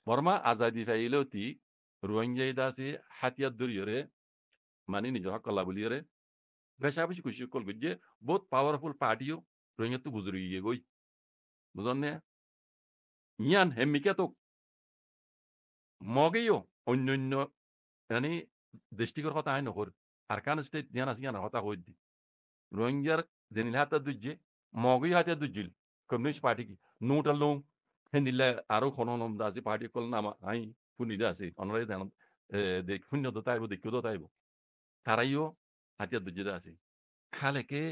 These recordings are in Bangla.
বর্মা আজাদি ফাইলতি রোহিঙ্গা দাসে হাতিয়ার দরিয়রে মানে নিজর হক কল্লা বলিয়রে বেশা বেশি খুশি কল গুজে বহুত পাওয়ারফুল পার্টিও রোহিঙ্গা তো বুঝুরি গিয়ে গই বুঝন নে ইয়ান হেমিকে তো মগেও অন্যান্য মানে দৃষ্টিকর কথা আইন হর আর কান স্টেট দিয়ান আছে ইয়ান হতা হই দি রোহিঙ্গার জেনিল হাতা দুজে মগই হাতে দুজিল কমিউনিস্ট পার্টি কি নোটাল নো হেনিলে আরো খননম দাসি পার্টি কল নাম আই ফুনি দাসি অনরে দেন de শূন্য তো তাইব দেখিও তো তাইব তারাইও হাতে দুজে দাসি খালেকে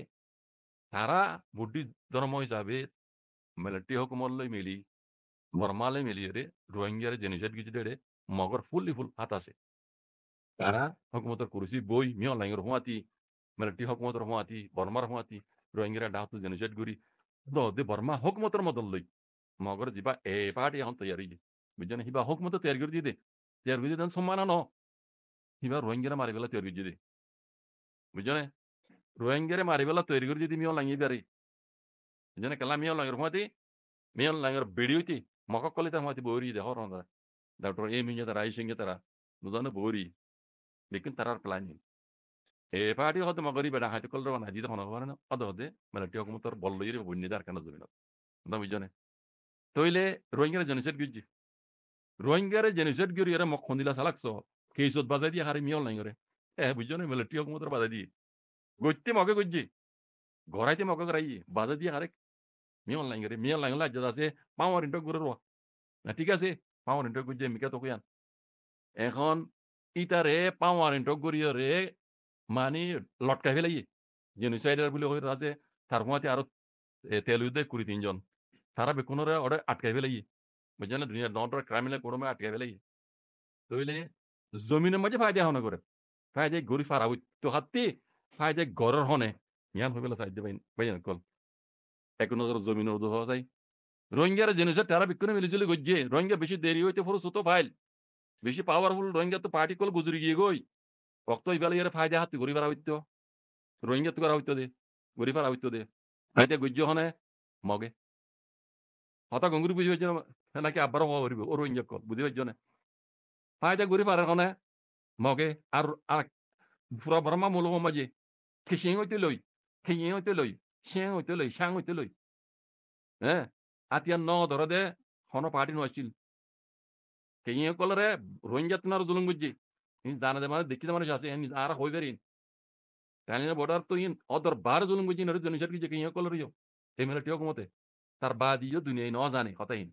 তারা বুদ্ধি ধর্ম হিসাবে মিলিটারি হুকুমত লই মিলি বর্মালে মিলিয়ে রোহিঙ্গার জেনিসেট কিছু দেড়ে মগর ফুললি ফুল হাত আছে তারা হুকুমতের কুরসি বই মিও লাইঙ্গর হুয়াতি মিলিটারি হুকুমতের হুয়াতি বর্মার হুয়াতি রোহিঙ্গারা ডাহতু জেনিসেট গুরি দে বর্মা হুকুমতের মদল লই মগর জিবা এ পার্টি এখন তৈরি বুঝছেন হিবা হুকুমত তৈরি করে দিয়ে দে তৈরি করে দিয়ে সম্মান ন হিবা রোহিঙ্গারা মারি বেলা তৈরি করে দিয়ে বুঝছেন রোহিঙ্গারে মারি বেলা তৈরি করে দিয়ে মিও লাঙ্গি পারি বুঝছেন কেলা মিও লাঙ্গর হুয়াতি মিও লাঙ্গর বেড়িয়েতি মকক কলিতা হুয়াতি বৌরি দে হর ডক্টর এ মিঙ্গে তারা আই সিঙ্গে তারা বুঝানো বৌরি लेकिन তারার প্ল্যানিং এ পার্টি হতে মগরি বেড়া হাইতে কল রবানা জিতে হন হবার না অদ হতে মিলিটারি হুকুমতর বল লইরে বন্যদার কেন জমিন না বুঝছেন তইলে রোহিঙ্গার জেনোসাইড গুজি রোহিঙ্গার জেনোসাইড গরি এরা মক খন্দিলা সালাকছ কেইসত বাজাই দিয়ে হারি মিয়ল নাই করে বুঝছেন মিলিটারি হুকুমতর বাজাই দিয়ে গইতে মগে গুজি ঘরাইতে মগে গরাই বাজাই দিয়ে হারে মিয়ল নাই করে লাজ আছে পাওয়ার ইন্টক করে রোয়া না ঠিক আছে পাওয়ার ইন্টক গুজি মিকা তো কইয়ান এখন ইতারে পাওয়ার ইন্টক গরিয় রে মানে লটকাই ফেলাই জেনোসাইডার বলে হয়ে আছে তার মধ্যে আরো তেলুদে ২৩ জন তারা বেকুনরে ওরে আটকাই ফেলাই বুঝছেন দুনিয়ার নটর ক্রাইমিনাল কোরমে আটকাই ফেলাই তইলে জমিনের মাঝে ফায়দা হনে করে ফায়দা গরি ফারা হই তো হাতি ফায়দা গরর হনে ইয়ান হই বেলা সাইড দেবাইন বাইন কল এখন নজর জমিনের উদু হওয়া যায় রোহিঙ্গার জেনোসাইড তারা বিকুনে মিলিজুলি গজ্জে রোহিঙ্গা বেশি দেরি হইতে পুরো সুতো ফাইল বেশি পাওয়ারফুল রোহিঙ্গা তো পার্টি কল গুজরি গিয়ে গই রক্ত ইবালে ইয়ার ফায়দা হাতি গরি ফারা হইতো রোহিঙ্গা তো করা হইতো দে গরি ফারা হইতো দে ফায়দা গজ্জ হনে মগে হতা গঙ্গুরি বুঝি হইছে নাকি আব্বার হওয়া হরিব ও রোহিঙ্গা কল বুঝি হইছে না ফায়দা গরি ফারার হনে মগে আর আর পুরা বর্মা মূল মাঝে খেসিং হইতে লই খেয়ে হইতে লই সিং হইতে লই সাং হইতে লই হ্যাঁ আতিয়ান ন ধরে দে হন পার্টি নছিল খেয়ে কলরে রোহিঙ্গা তোমার জুলুম বুঝছি জানা দে মানে দেখি মানুষ আছে আর হই বেরিন টাইলিনা বর্ডার তো ইন অদর বার জুলুম বুঝছি নরে জনিসার কি যে খেয়ে কলর ইয়ো এমএলএ টিও কমতে তার বাদ ইয়ো দুনিয়ায় ন জানে কথাইন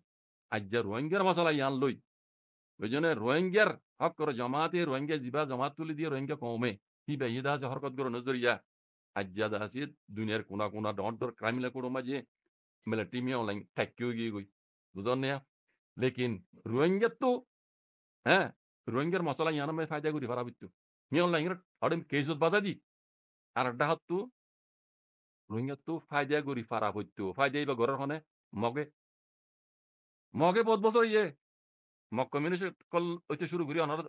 আজ্জা রোহিঙ্গার মশলা ইয়ান লই ওইজনে রোহিঙ্গার হক করে জমাতে রোহিঙ্গা জিবা জমাত তুলি দিয়ে রোহিঙ্গা কমে হি বেইদা আছে হরকত করে নজরিয়া আজ্জা দাসি দুনিয়ার কোনা কোনা ডর ক্রাইমিলা কোড়ো মাঝে মিলিটারি মিয়া অনলাইন ঠাক্কিও গিয়ে গই বুঝন না লেকিন রোহিঙ্গা তো হ্যাঁ রোহিঙ্গার মশলা ইয়ান মে ফায়দা করি ফারা বিত্তু মিয়া অনলাইন অডেম কেসত বাধা দি আর আড্ডা হাত্তু রোহিঙ্গা তো ফায়দা করি ফারা হইতো ফায়দা বা ঘরের হনে মগে মগে বহুত বছর ইয়ে মগ কমিউনিস্ট কল হইতে শুরু করি অনার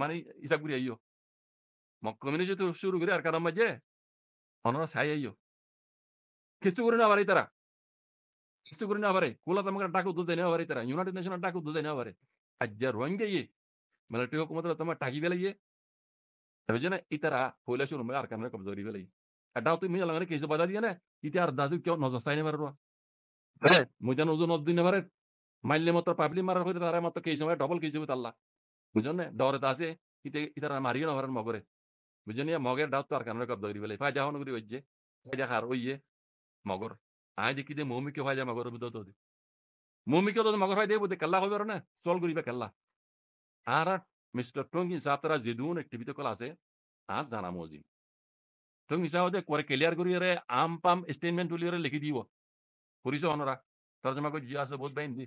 মানে ইসাক করি আইও মগ কমিউনিস্ট তো শুরু করি আর কারণ মাঝে অনারা ছাই আইও কিছু করে না পারি তারা কিছু করে না পারে কোলা তোমাকে ডাকু দুধে নেওয়া পারি তারা ইউনাইটেড নেশনের ডাকু দুধে নেওয়া পারে আজ্জা রোহিঙ্গা ইয়ে মিলিটারি হুকুমত তোমার টাকি বেলাইয়ে তবে যে না ইতারা পয়লা শুরু আর কারণে কমজোরি বেলাই এটাও তুই মিয়া লাগানে কিছু বাধা দিয়ে না ইতে আর দাসু কেউ নজর চাই না পারো হ্যাঁ মুইতান ওজন নদিন পারে মাইলে মতো পাবলি মারার হইতে তারা মতো কেই সময় ডবল কেই তাল্লা বুঝছেন না ডরে আছে ইতে ইতারা মারিও না পারেন মগরে বুঝছেন মগের ডাউত তো আর কারণে কমজোরি বেলাই ফায়দা হন করি হইছে ফায়দা খার ওইয়ে মগর আয় দেখি দে মৌমিকে ফায়দা মগর বুঝতো তো মৌমিকে তো মগর ফায়দা বুঝতে কেল্লা হবে না চল করিবা কেল্লা আর মিস্টার টঙ্গি সাহেব তারা যেদুন একটিভিতে কল আছে আজ জানা মজি টঙ্গি সাহেব করে ক্লিয়ার করিয়ে আম পাম স্টেটমেন্ট তুলিয়ে লিখি দিব করিস অনরা তর্জমা করে জি আছে বহুত বাইন দি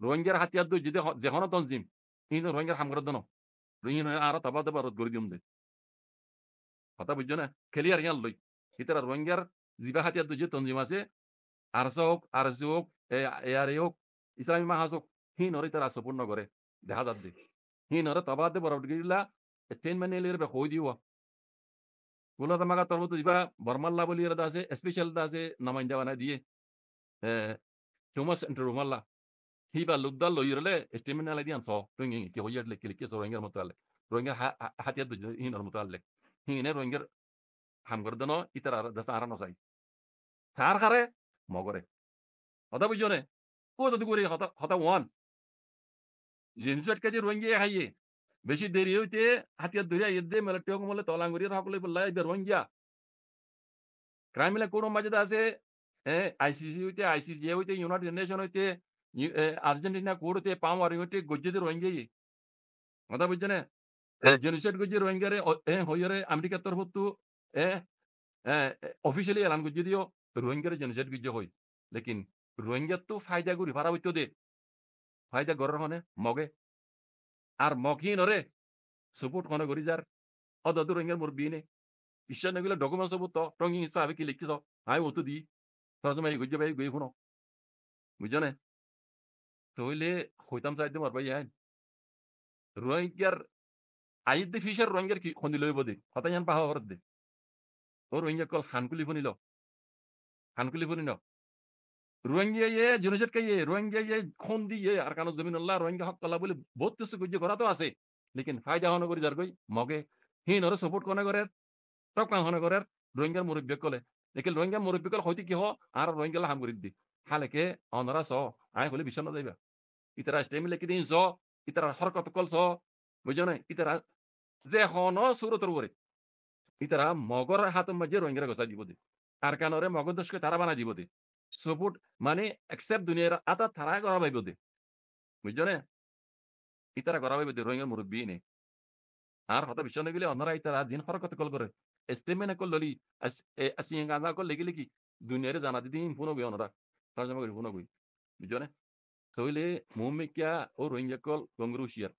রোহিঙ্গার হাতিয়ার দুই যদি যেখানে তঞ্জিম কিন্তু রোহিঙ্গার হাম করে দন রোহিঙ্গা আর তাবা তাবা রদ করে দিম দে কথা বুঝছো না ক্লিয়ার ইয়ান লই ইতারা রোহিঙ্গার জিবা হাতিয়ার দুই যে তঞ্জিম আছে আরসা হোক আরসি হোক এআরএ হোক ইসলামী মাহাজ হোক হি নরে তারা সম্পূর্ণ করে দেখা যাচ্ছে হি নরে তাবা দে বরফ গিলা স্টেটমেন্ট এলিয়ে হই দিব গুলা তামাকা তরফ তো জিবা বর্মাল্লা বলি আছে স্পেশাল আছে নামাইন্দা বানাই দিয়ে হিউমাস সেন্টার রুমাল্লা hiba lugda loyirle estimina la dian so ringi ki hoyerle ki so ronger mutalle ronger hatiyad hinar mutalle hine ronger hamgordano itara da sara no sai sar khare mogore oda bujone o da duguri hata one জিনিসট কাজে রোহিঙ্গা হাইয়ে বেশি দেরি হইতে হাতিয়ার ধরিয়া ইদ্দে মেলে টেক মলে তলাঙ্গুরি সকলে বললা ইদে রোহিঙ্গা ক্রাইমিলা কোন মাঝে আছে আইসিসি হইতে আইসিসি হইতে ইউনাইটেড নেশন হইতে আর্জেন্টিনা কোড হইতে পাওয়ারি হইতে গজ্জেদের রোহিঙ্গা কথা বুঝছেন জেনোসাইড গজ্জে রোহিঙ্গারে হইরে আমেরিকার তরফ অফিসিয়ালি এলান গজ্জে দিও রোহিঙ্গারে জেনোসাইড গজ্জে হই লেকিন রোহিঙ্গার তো ফায়দা করি ভাড়া হইতো দে ফায়দা গরর হনে মগে আর মগহীন ওরে support kono gori jar odo do ringal mur bine isha nagila document so butto tongi hisabe ki likki so ai otu di tazo mai gujje bai gui huno bujone toile hoitam saide mar bai yan roingar aide fisher roingar ki khoni loy bode hata yan paha horde o roingar kol khankuli bunino Rohingya genocide কাইয়ে রোহিঙ্গা খন্দি আর কানো জমিন আল্লাহ রোহিঙ্গা হক কলা বলে বহুত কিছু গজ্জে করা তো আছে লেকিন ফায়দা হন করি যার কই মগে হিন ওরে সাপোর্ট কোনে করে টক কান হন করে রোহিঙ্গার মুরব্বি কলে লেকিন রোহিঙ্গা মুরব্বি কল হইতে কি হ আর রোহিঙ্গা হাম করি দি হালেকে অনরা স আই হলে বিছানা যাইবা ইতারা স্টেম লেকি দিন স ইতারা হরকত কল স বুঝো না ইতারা যে হন সুরতর ওরে ইতারা মগর হাত মাঝে রোহিঙ্গা গসা দিব দি আর কানরে মগর দশকে তারা বানা দিব দি support মানে accept দুনিয়ার আতা থারা করা ভাইব দে বুঝছো না ইতারা করা ভাইব দে রোহিঙ্গার মুরব্বি নে আর হতা বিশ্বনে গেলে অনরা ইতারা দিন হরকত কল করে এস্টেমেনে কল ললি আসিং গাঁদা কল লেগে লেকি দুনিয়ারে জানা দিন ফোন গই অনরা তারজমা করি ফোন গই বুঝছো না সইলে মুমিকিয়া ও রোহিঙ্গা কল গংরুশিয়ার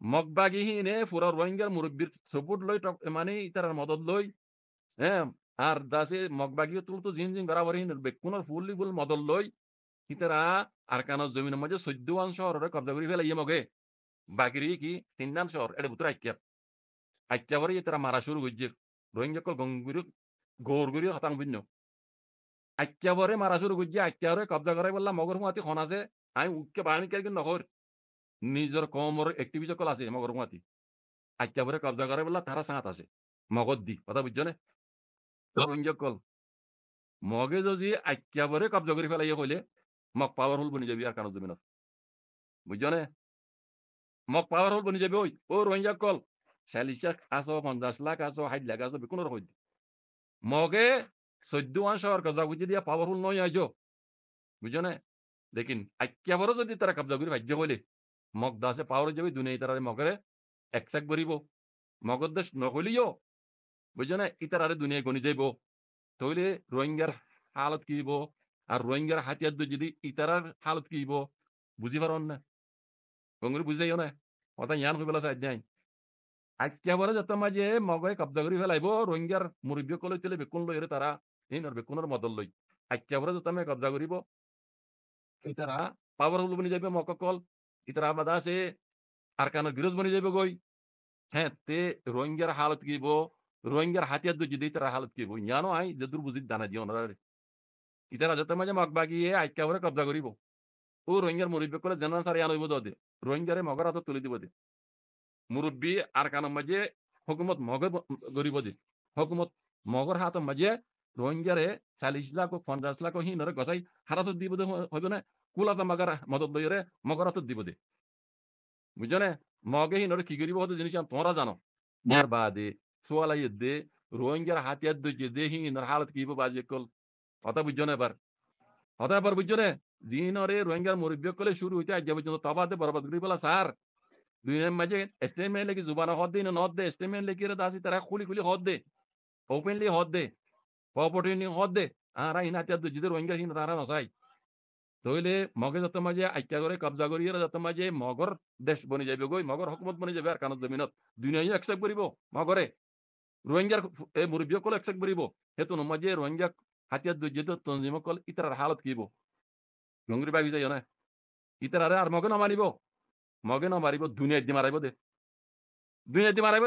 মগবাগি হিনে ফুরা রোহিঙ্গার মুরব্বির support লই মানে ইতারার মদদ লই হ্যাঁ আর দাসে মগবাগিও তুলতো জিন বরাবরই বেকুনর ফুললি বল মদল লই হিতারা আর কানো জমিনের মাঝে 14 শহরে কবজা করি ফেলাই মগে বাকিরি কি 3 শহর এর ভিতরে আইকিয়া পরে ইতারা মারা শুরু হইছে রোহিঙ্গা কল গৌরগুরি হতাং ভিন্ন আইকিয়া পরে মারা শুরু হইছে আইকিয়া পরে কবজা করে বললা মগর হুয়াতি খন আছে আমি উকে বানি কে নহর নিজর কমর অ্যাক্টিভিটি কল আছে মগর হুয়াতি আইকিয়া পরে কবজা করে বললা তারা সাথ আছে মগদ দি কথা বুঝছো না রোহিঙ্গা কল মগে যদি আইকিয়াবরে কবজা করে ফেলাই হইলে মগ পাওয়ারফুল বনি যাবি আর কানো জমিনত বুঝছো না মগ পাওয়ারফুল বনি যাবি ওই ও রোহিঙ্গা কল 40 লাখ আসো 50 লাখ আসো 60 লাখ আসো বেকুনর হই মগে 14 শহর কবজা করে দিয়া পাওয়ারফুল নয় আইজো বুঝছো না লেকিন আইকিয়াবরে যদি তারা কবজা করে ভাজ্য হইলে মগ দাসে পাওয়ার যাবি দুনিয়া তারা মগরে একসাক বরিব মগর দেশ নকলিও বুঝছো না ইতারারে দুনিয়া গনি যাইব তইলে রোহিঙ্গার হালত কিব আর রোহিঙ্গার হাতিয়ার যদি ইতারার হালত কিব বুঝি পারন না গঙ্গুরি বুঝাইও না কথা ইয়ান হয়ে পেলা চাই নাই আইকিয়াবরে যত মাঝে মগে কবজা করে ফেলাইব রোহিঙ্গার মুরব্বী কলে তেলে বেকুন লই তারা এই নর বেকুনের মদল লই আইকিয়াবরে যত আমি কবজা করিব ইতারা পাওয়ারফুল বনি যাবে মক কল ইতারা বাদা আছে আর কানো গিরজ বনি যাবে গই হ্যাঁ তে রোহিঙ্গার হালত কিব রোহিঙ্গার হাতিয়ার যদি তারা হালত কিব ইয়ানো আই যেদুর বুঝি দানা দিও না ইতারা যত মাঝে মগ বাগিয়ে আইকিয়াবরে কবজা করিব ও রোহিঙ্গার মুরব্বী কলে জেনারেল সার ইয়ান হইব দে রোহিঙ্গারে মগর হাত তুলে দিব দে মুরব্বী আর কানো মাঝে হুকুমত মগর গরিব দে হুকুমত মগর হাত মাঝে রোহিঙ্গারে 40 লাখ 50 লাখ হিনরে গসাই হারাত দিব দে হইব না কুলাতা মগর মদত লইরে মগর হাত দিব দে বুঝছো না মগে হিনরে কি করিব হতো জিনিস তোমরা জানো মার বাদে সোয়ালাই দে রোহিঙ্গার হাতিয়ার দে হিনর হালত কিব বাজে কল কথা বুঝছো না এবার বুঝছো না জিনরে রোহিঙ্গার মুরব্বী কলে শুরু হইতে আজ পর্যন্ত তবাদে বরবাদ করি বলা স্যার দুনিয়ার মাঝে স্টেটমেন্ট লেগে জুবানা হদ দে নদ দে স্টেটমেন্ট লেগে দাসি তারা খুলি হদ দে ওপেনলি হদ দে প্রপার্টি হদ দে আর হিনাতিয়ার যদি রোহিঙ্গা হিন তারা নসাই তইলে মগে যত মাঝে আইকিয়া করে কবজা করি যত মাঝে মগর দেশ বনি যাবে গই মগর হকুমত বনি যাবে আর কানত জমিনত দুনিয়ায় একসেপ্ট করিব মগরে রোহিঙ্গার এই মুরব্বী কল একসেপ্ট করিব হেতু মাঝে রোহিঙ্গা হাতিয়ার দুর্যিত তঞ্জিম কল ইতার হালত কিব গঙ্গুরি বাগি যাই না ইতারে আর মগে নমারিব দুনিয়া দি মারাইব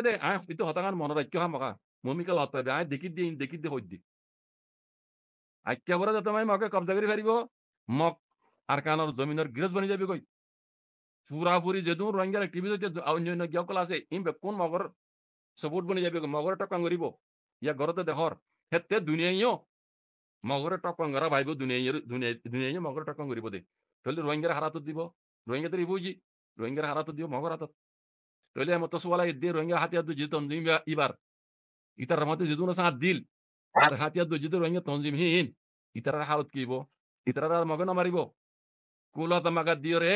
দে ইতো হতাঙান মনে রাখ্য মকা মমিকাল হতাবে দেখি দিয়ে হই দি আইকিয়া বড় যত মাই মগে কবজা করি ফারিব মগ আরকানোর জমিনের গৃহস্থ বনি যাবে কই পুরাপুরি যেদু রোহিঙ্গার অ্যাক্টিভিটি অন্যান্য গিয়কল আছে ইমবে কোন মগর সপোর্ট বনি যাবে মগরে টকাং করিব ইয়া ঘরতে দেখর হেতে দুনিয়াইও মগরে টকাং করা ভাইব দুনিয়াইও মগরে টকাং করিব দে তাহলে রোহিঙ্গার হারাত দিব রোহিঙ্গা তো রিবুজি রোহিঙ্গার হারাত দিব মগর হারাত তাহলে মত সোয়ালা ইদ্দি রোহিঙ্গা হাতিয়া দু জিতন দিম ইবার ইতার মতে যেদুন সাত দিল আর হাতিয়া দু জিতু রোহিঙ্গা তনজিম হিন ইতার হালত কিব ইতার মগে না মারিব কুলা তামাকা দিও রে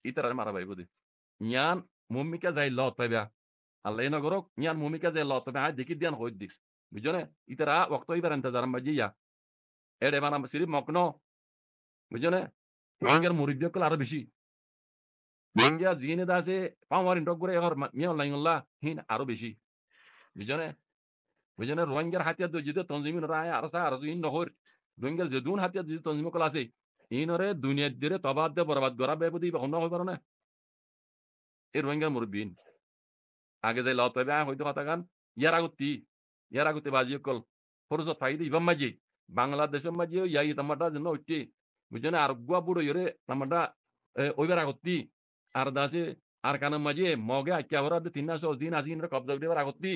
ইতার মারা ভাইব দে ইয়ান মুমিকা যাই লত পাইবা আল্লাহ না করক ইয়ান মুমিকা যাই লত পাইবা দেখি দিয়ান হই দিস বুঝনে ইতারা ওয়াক্ত ইবার ইন্তজার মাজিয়া এডে বানা সিরি মকনো বুঝনে রোহিঙ্গার মুরিদ কল আরো বেশি রোহিঙ্গা জিনে দাসে পাওয়ার ইন্টক করে এর মিয়া লাইনুল্লাহ হিন আরো বেশি বুঝনে বুঝনে রোহিঙ্গার হাতিয়া দু জিতে তনজিমিন রায় আরসা আর ইন নহর রোহিঙ্গার যেদুন হাতিয়া দু তনজিম কল আছে ইনরে দুনিয়ার দিরে তবাদ দে বরবাদ করা বেবদি অন্য হই পারে না এই রোহিঙ্গার মুরব্বিন আগে যাই লত পাইবা হয়তো কথা গান ইয়ার আগতি বাজি কল ফরজত ফাইদি ইবাম মাজি বাংলাদেশের মাঝে ইয়াই তামাটা জন্য হচ্ছে বুঝছেন আর গুয়া বুড়ো ইরে তামাটা ওইবার আগতি আর দাসে আর কানের মাঝে মগে আকিয়া ভরা 300 দিন আসি কবজা উঠেবার আগতি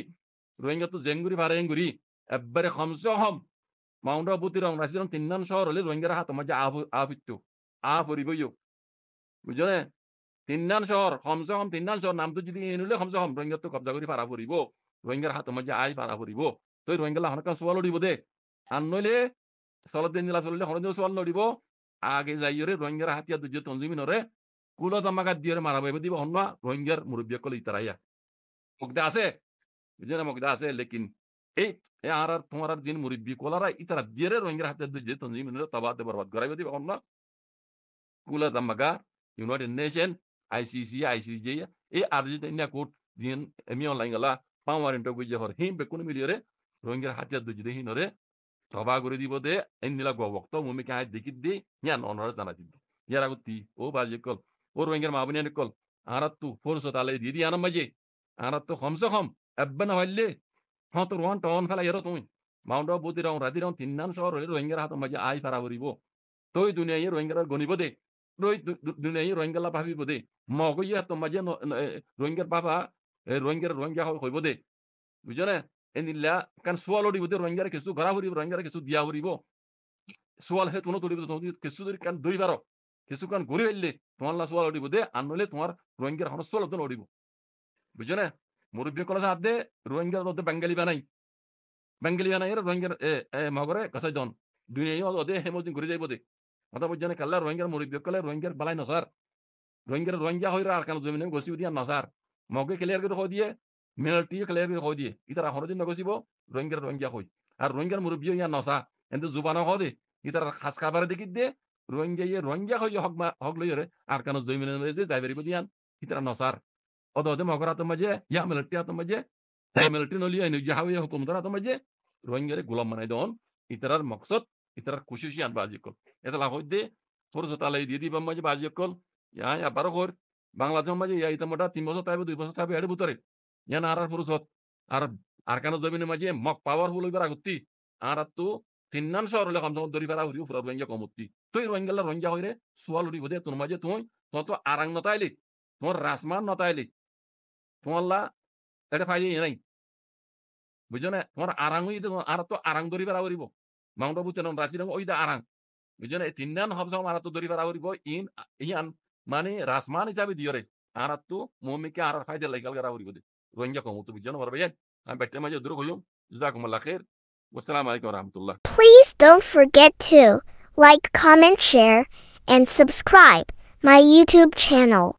রোহিঙ্গা তো জেঙ্গুরি ভারে এঙ্গুরি একবারে কমসে কম মাউন্ট আবুতি রং রাশি 300 শহর হলে রোহিঙ্গার হাত মাঝে আফিত্তু আফরিবইও বুঝছেন 300 শহর কমসে কম 300 শহর নাম তো যদি এনুলে কমসে কম রোহিঙ্গা তো কবজা করি পারা পড়িব রোহিঙ্গার হাত মাঝে আই পারা পড়িব তো রোহিঙ্গা হনকান সোয়াল উঠিব দে আর নইলে সলদিন নিলা চললে হরদিন সোয়াল নড়িব আগে যাইরে রোহিঙ্গার হাতিয়া দুজে তনজিমিনরে কুলো তামাকা দিয়ে মারা বাইব দিব হন্না রোহিঙ্গার মুরব্বী কল ইতারাইয়া মুগদা আছে বুঝেন মুগদা আছে লেকিন এই আর তোমার জিন মুরব্বী কলারা ইতারা দিয়ে রোহিঙ্গার হাতিয়া দুজে তনজিমিনরে তবাতে বরবাদ করাইব দিব হন্না কুলো তামাকা ইউনাইটেড নেশন আইসিসি এই আর্জেন্টিনা কোর্ট দিন এমি অনলাইন গলা পাওয়ার ইন্টো গুজে হর হিম বেকুন মিলিয়রে রোহিঙ্গার হাতিয়া দুজে হিনরে সভা করে দিব দে এনিলা গবক্ত মুমিকে আই দেখি দে ইয়ান অনরা জানা দিব ইয়ার আগতি ও বাজে কল ও রোহিঙ্গার মাবনিয়ান কল আরাত তু ফোরসত আলাই দিদি আনাম মাঝে আরাত তো কমসে কম এব্বান হইলে হত রোহান টন ফেলা এরো তুমি মাউন্ট অফ বুতি রং রাতি রং 3 শহর হলে রোহিঙ্গার হাত মাঝে আই ফারা করিব তই দুনিয়ায় রোহিঙ্গার গনিব দে দুনিয়ায় রোহিঙ্গালা ভাবিব দে মগই হাত মাঝে রোহিঙ্গার বাবা রোহিঙ্গা হইব দে বুঝনে এনিলা কান সোয়াল উঠিব দে রোহিঙ্গার কিছু ঘরা হরিব রোহিঙ্গার কিছু দিয়া হরিব সোয়াল হে তুনো তুলিব কিছু ধরে কান দুই বারো কিছু কান ঘুরি ফেললে তোমার সোয়াল উঠিব দে আনলে তোমার রোহিঙ্গার হন সোয়াল তো উঠিব বুঝনে মুরব্বী কলেজ হাত দে রোহিঙ্গার মধ্যে বেঙ্গালি বানাই রোহিঙ্গার মগরে কাছাই দন দুনিয়ায় ওদে হেমদিন ঘুরে যাইব দে কথা বুঝনে কাল্লা রোহিঙ্গার মুরব্বী কলে রোহিঙ্গার বালাই নসার রোহিঙ্গা হইরা আর কান জমিনে গসি দিয়া নসার মগে ক্লিয়ার করে হই দিয়ে মেলটি ক্লিয়ার করে হই দিয়ে ইতারা হরদিন নগসিব রোহিঙ্গা হই আর রোহিঙ্গার মুরব্বী ইয়া নসা এন্ড জুবানা হদে ইতারা খাস খাবার দেখি দে রোহিঙ্গা হই হক লইরে আর কান জমিনে যে যাইবারিব দিয়ান ইতারা নসার ওদে মগরাত মাঝে ইয়া মেলটি আত মাঝে মেলটি নলিয়া নিজ হাওয়ে হুকুমদার আত মাঝে রোহিঙ্গারে গোলাম বানাই দন ইতারার মকসদ ইতারার খুশিয়ান বাজি কল এতলা হই দে ফরজত আলাই দিয়ে দিবাম মাঝে বাজি কল ইয়া আবার কর বাংলাদেশের মাঝে ইয়া ইতা মোটা 3 বছর তাইব 2 বছর তাইব এর ভিতরে ইয়ান আর ফরজত আর কান জমিনের মাঝে মক পাওয়ারফুল হইবার আগতি আর তো 3 শহর হলে কমসে কম দরি পারা হরিও ফুরা রোহিঙ্গা কমতি তুই রোহিঙ্গা হইরে সোয়াল উঠিব দে তোর মাঝে তুই তো আরাং নতাইলি তোর রাসমান নতাইলি তোমাল্লা এটা ফাইদে নাই বুঝছো না তোমার আরাং হইতে আর তো আরাং দরি পারা হরিব মাউন্ট আবু তেন রাশি রঙ ওইটা আরাং বুঝছো না 3 হবস আর তো দরি পারা হরিব ইয়ান মানে রাসমান হিসাবে দিয়রে আর তো মুমিকে আর ফাইদে লাগাল করা হরিব দে রোহিঙ্গা কমতো বুঝছো না বরবাই আমি বেটে মাঝে দূর হইম জাযাকুমুল্লাহ খাইর ওয়াসসালামু আলাইকুম ওয়া রাহমাতুল্লাহ Please don't forget to like, comment, share, and subscribe my YouTube channel.